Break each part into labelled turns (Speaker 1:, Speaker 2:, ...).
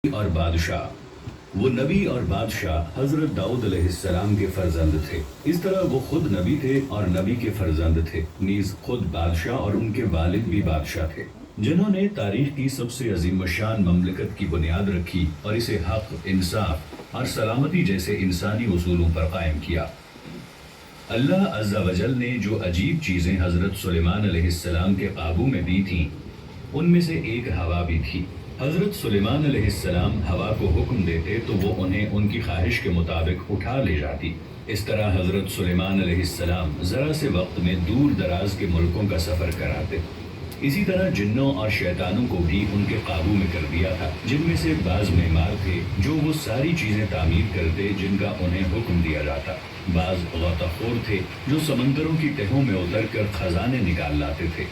Speaker 1: اور بادشاہ وہ نبی اور بادشاہ حضرت داؤد علیہ السلام کے فرزند تھے۔ اس طرح وہ خود نبی تھے اور نبی کے فرزند تھے، نیز خود بادشاہ اور ان کے والد بھی بادشاہ تھے، جنہوں نے تاریخ کی سب سے عظیم الشان مملکت کی بنیاد رکھی اور اسے حق، انصاف اور سلامتی جیسے انسانی اصولوں پر قائم کیا۔ اللہ عز و جل نے جو عجیب چیزیں حضرت سلیمان علیہ السلام کے قابو میں دی تھیں، ان میں سے ایک ہوا بھی تھی۔ حضرت سلیمان علیہ السلام ہوا کو حکم دیتے تو وہ انہیں ان کی خواہش کے مطابق اٹھا لے جاتی۔ اس طرح حضرت سلیمان علیہ السلام ذرا سے وقت میں دور دراز کے ملکوں کا سفر کراتے۔ اسی طرح جنوں اور شیطانوں کو بھی ان کے قابو میں کر دیا تھا، جن میں سے بعض معمار تھے جو وہ ساری چیزیں تعمیر کرتے جن کا انہیں حکم دیا جاتا، بعض غوطہ خور تھے جو سمندروں کی تہوں میں اتر کر خزانے نکال لاتے تھے۔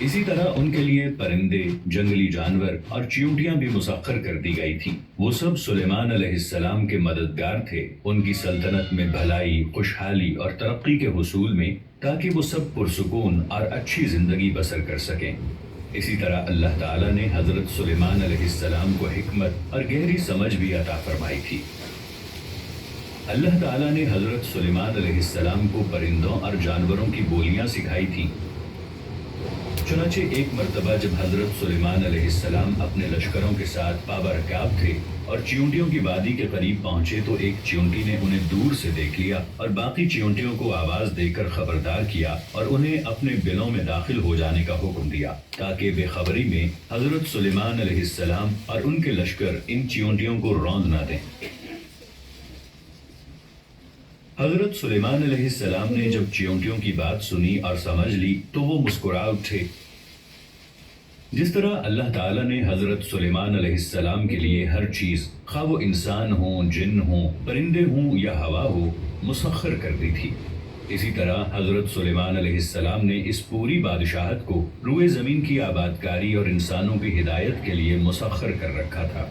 Speaker 1: اسی طرح ان کے لیے پرندے، جنگلی جانور اور چیونٹیاں بھی مسخر کر دی گئی تھیں۔ وہ سب سلیمان علیہ السلام کے مددگار تھے ان کی سلطنت میں بھلائی، خوشحالی اور ترقی کے حصول میں، تاکہ وہ سب پرسکون اور اچھی زندگی بسر کر سکیں۔ اسی طرح اللہ تعالیٰ نے حضرت سلیمان علیہ السلام کو حکمت اور گہری سمجھ بھی عطا فرمائی تھی۔ اللہ تعالیٰ نے حضرت سلیمان علیہ السلام کو پرندوں اور جانوروں کی بولیاں سکھائی تھیں۔ چنانچہ ایک مرتبہ جب حضرت سلیمان علیہ السلام اپنے لشکروں کے ساتھ پابرکاب تھے اور چیونٹیوں کی وادی کے قریب پہنچے تو ایک چیونٹی نے انہیں دور سے دیکھ لیا اور باقی چیونٹیوں کو آواز دے کر خبردار کیا اور انہیں اپنے بلوں میں داخل ہو جانے کا حکم دیا، تاکہ بے خبری میں حضرت سلیمان علیہ السلام اور ان کے لشکر ان چیونٹیوں کو روند نہ دیں۔ حضرت سلیمان علیہ السلام نے جب چیونٹیوں کی بات سنی اور سمجھ لی تو وہ مسکرا اٹھے۔ جس طرح اللہ تعالیٰ نے حضرت سلیمان علیہ السلام کے لیے ہر چیز، خواہ وہ انسان ہوں، جن ہوں، پرندے ہوں یا ہوا ہو، مسخر کر دی تھی، اسی طرح حضرت سلیمان علیہ السلام نے اس پوری بادشاہت کو روئے زمین کی آبادکاری اور انسانوں کی ہدایت کے لیے مسخر کر رکھا تھا۔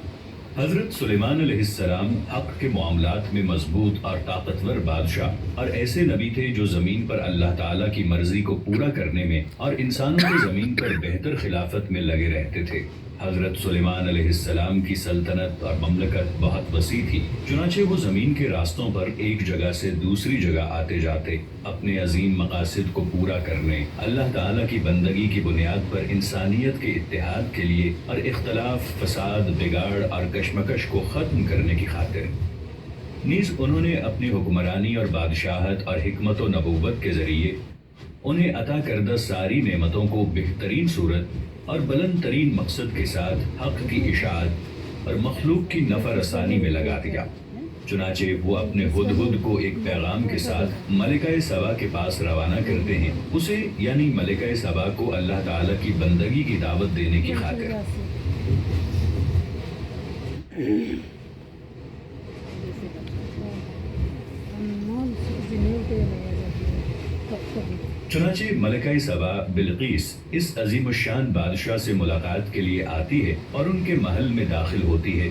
Speaker 1: حضرت سلیمان علیہ السلام حق کے معاملات میں مضبوط اور طاقتور بادشاہ اور ایسے نبی تھے جو زمین پر اللہ تعالیٰ کی مرضی کو پورا کرنے میں اور انسانوں کی زمین پر بہتر خلافت میں لگے رہتے تھے۔ حضرت سلیمان علیہ السلام کی سلطنت اور مملکت بہت وسیع تھی، چنانچہ وہ زمین کے راستوں پر ایک جگہ سے دوسری جگہ آتے جاتے، اپنے عظیم مقاصد کو پورا کرنے، اللہ تعالیٰ کی بندگی کی بنیاد پر انسانیت کے اتحاد کے لیے اور اختلاف، فساد، بگاڑ اور کشمکش کو ختم کرنے کی خاطر۔ نیز انہوں نے اپنی حکمرانی اور بادشاہت اور حکمت و نبوت کے ذریعے انہیں عطا کردہ ساری نعمتوں کو بہترین صورت اور بلند ترین مقصد کے ساتھ حق کی اشاعت اور مخلوق کی نفع رسانی میں لگا دیا۔ چنانچہ وہ اپنے ہدہد کو ایک پیغام کے ساتھ ملکہ سبا کے پاس روانہ کرتے ہیں، اسے یعنی ملکہ سبا کو اللہ تعالیٰ کی بندگی کی دعوت دینے کی خاطر۔ چنانچہ ملکہ سبا بلقیس اس عظیم الشان بادشاہ سے ملاقات کے لیے آتی ہے اور ان کے محل میں داخل ہوتی ہے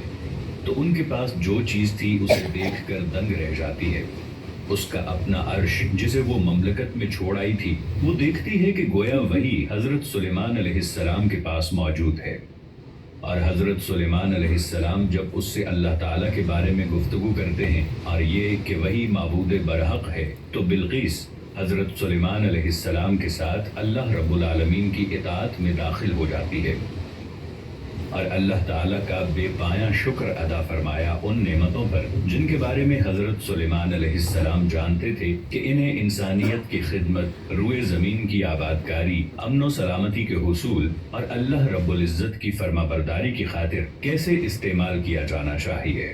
Speaker 1: تو ان کے پاس جو چیز تھی اسے دیکھ کر دنگ رہ جاتی ہے۔ اس کا اپنا عرش جسے وہ مملکت میں چھوڑ آئی تھی، وہ دیکھتی ہے کہ گویا وہی حضرت سلیمان علیہ السلام کے پاس موجود ہے، اور حضرت سلیمان علیہ السلام جب اس سے اللہ تعالیٰ کے بارے میں گفتگو کرتے ہیں اور یہ کہ وہی معبود برحق ہے، تو بلقیس حضرت سلیمان علیہ السلام کے ساتھ اللہ رب العالمین کی اطاعت میں داخل ہو جاتی ہے اور اللہ تعالیٰ کا بے پایاں شکر ادا فرمایا ان نعمتوں پر جن کے بارے میں حضرت سلیمان علیہ السلام جانتے تھے کہ انہیں انسانیت کی خدمت، روئے زمین کی آبادکاری، امن و سلامتی کے حصول اور اللہ رب العزت کی فرما برداری کی خاطر کیسے استعمال کیا جانا چاہیے۔